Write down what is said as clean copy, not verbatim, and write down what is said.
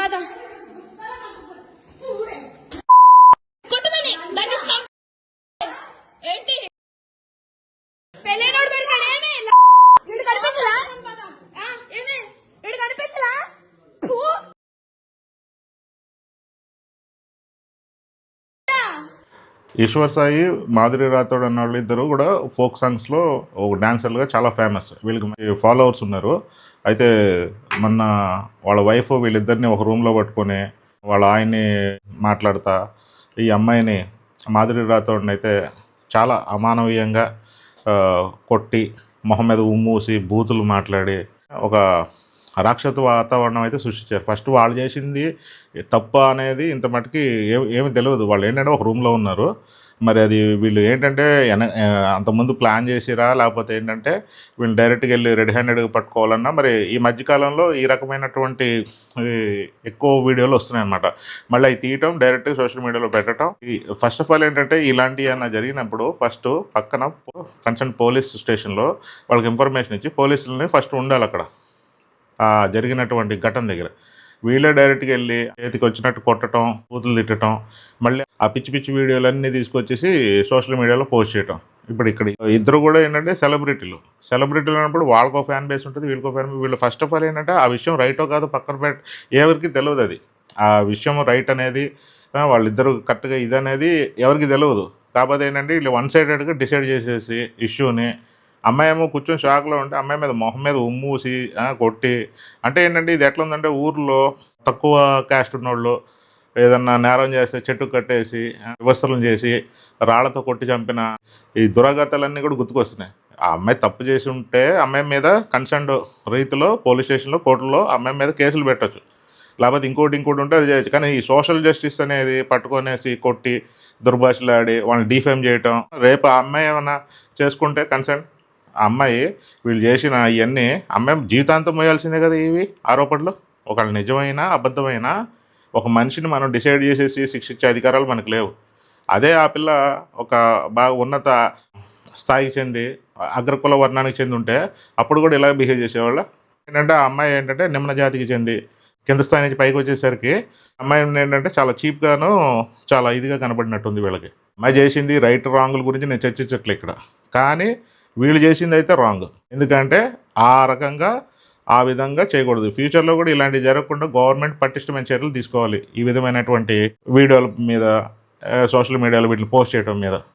పద కొట్టుదని దాన్ని ఏంటి పెళ్ళైనోడు దొరికాడు ఏమి ఇడు కనిపించలా ఏమి ఇడు కనిపించలా ఈశ్వర్ సాయి, మాధురి రాథోడ్ అన్న వాళ్ళు ఇద్దరు కూడా ఫోక్ సాంగ్స్లో ఒక డాన్సర్లుగా చాలా ఫేమస్. వీళ్ళకి ఫాలోవర్స్ ఉన్నారు. అయితే మొన్న వాళ్ళ వైఫ్ వీళ్ళిద్దరిని ఒక రూమ్లో పట్టుకొని వాళ్ళ ఆయన్ని మాట్లాడతా ఈ అమ్మాయిని మాధురి రాథోడ్ని అయితే చాలా అమానవీయంగా కొట్టి మొహం మీద ఉమ్మూసి బూతులు మాట్లాడి ఒక రాక్షస వాతావరణం అయితే సృష్టించారు. ఫస్ట్ వాళ్ళు చేసింది తప్ప అనేది ఇంత మటుకి ఏమి తెలియదు. వాళ్ళు ఏంటంటే ఒక రూమ్లో ఉన్నారు. మరి అది వీళ్ళు ఏంటంటే అంతకుముందు ప్లాన్ చేసిరా లేకపోతే ఏంటంటే వీళ్ళు డైరెక్ట్గా వెళ్ళి రెడ్ హ్యాండెడ్గా పట్టుకోవాలన్నా మరి ఈ మధ్యకాలంలో ఈ రకమైనటువంటి ఎక్కువ వీడియోలు వస్తున్నాయి అన్నమాట. మళ్ళీ అవి తీయటం డైరెక్ట్గా సోషల్ మీడియాలో పెట్టడం. ఫస్ట్ ఆఫ్ ఆల్ ఏంటంటే ఇలాంటివి ఏమైనా జరిగినప్పుడు ఫస్ట్ పక్కన కన్సర్న్ పోలీస్ స్టేషన్లో వాళ్ళకి ఇన్ఫర్మేషన్ ఇచ్చి పోలీసులని ఫస్ట్ ఉండాలి అక్కడ జరిగినటువంటి ఘటన దగ్గర. వీళ్ళే డైరెక్ట్గా వెళ్ళి చేతికి వచ్చినట్టు కొట్టడం, బూతులు తిట్టడం, మళ్ళీ ఆ పిచ్చి పిచ్చి వీడియోలన్నీ తీసుకొచ్చేసి సోషల్ మీడియాలో పోస్ట్ చేయటం. ఇప్పుడు ఇక్కడ ఇద్దరు కూడా ఏంటంటే సెలబ్రిటీలు అన్నప్పుడు వాళ్ళకో ఫ్యాన్ బేస్ ఉంటుంది, వీళ్ళకో ఫ్యాన్ బేస్. వీళ్ళు ఫస్ట్ ఆఫ్ ఆల్ ఏంటంటే ఆ విషయం రైటో కాదో పక్కన ఎవరికి తెలియదు. అది ఆ విషయం రైట్ అనేది వాళ్ళిద్దరు కరెక్ట్గా ఇది అనేది ఎవరికి తెలియదు. కాకపోతే ఏంటంటే వీళ్ళు వన్ సైడెడ్గా డిసైడ్ చేసేసి ఇష్యూని అమ్మాయి ఏమో కూర్చొని షాక్లో ఉంటే అమ్మాయి మీద మొహం మీద ఉమ్మూసి కొట్టి అంటే ఏంటంటే ఇది ఎట్లా ఉందంటే ఊర్లో తక్కువ క్యాస్ట్ ఉన్నోళ్ళు ఏదన్నా నేరం చేస్తే చెట్టు కట్టేసి వివస్త్రం చేసి రాళ్లతో కొట్టి చంపిన ఈ దురాఘాతాలన్నీ కూడా గుర్తుకొస్తున్నాయి. ఆ అమ్మాయి తప్పు చేసి ఉంటే అమ్మాయి మీద కన్సర్న్ రీతిలో పోలీస్ స్టేషన్లో కోర్టులో అమ్మాయి మీద కేసులు పెట్టచ్చు, లేకపోతే ఇంకోటి ఉంటే అది చేయొచ్చు. కానీ ఈ సోషల్ జస్టిస్ అనేది పట్టుకొనేసి కొట్టి దుర్భాషలాడి వాళ్ళని డిఫేమ్ చేయటం, రేపు ఆ అమ్మాయి ఏమైనా చేసుకుంటే కన్సర్న్ ఆ అమ్మాయి వీళ్ళు చేసిన ఇవన్నీ అమ్మాయి జీవితాంతం మోయాల్సిందే కదా. ఇవి ఆరోపణలు ఒకళ్ళు నిజమైనా అబద్ధమైనా ఒక మనిషిని మనం డిసైడ్ చేసేసి శిక్షించే అధికారాలు మనకు లేవు. అదే ఆ పిల్ల ఒక బాగా ఉన్నత స్థాయికి చెంది అగ్రకుల వర్ణానికి చెంది ఉంటే అప్పుడు కూడా ఇలా బిహేవ్ చేసేవాళ్ళ. ఏంటంటే ఆ అమ్మాయి ఏంటంటే నిమ్న జాతికి చెంది కింద స్థాయి నుంచి పైకి వచ్చేసరికి అమ్మాయి ఏంటంటే చాలా చీప్గాను చాలా ఇదిగా కనబడినట్టుంది వీళ్ళకి. అమ్మాయి చేసింది రైట్ రాంగుల గురించి నేను చర్చించట్లే ఇక్కడ, కానీ వీళ్ళు చేసింది అయితే రాంగ్. ఎందుకంటే ఆ రకంగా ఆ విధంగా చేయకూడదు. ఫ్యూచర్లో కూడా ఇలాంటివి జరగకుండా గవర్నమెంట్ పటిష్టమైన చర్యలు తీసుకోవాలి ఈ విధమైనటువంటి వీడియోల మీద, సోషల్ మీడియాలో వీటిని పోస్ట్ చేయడం మీద.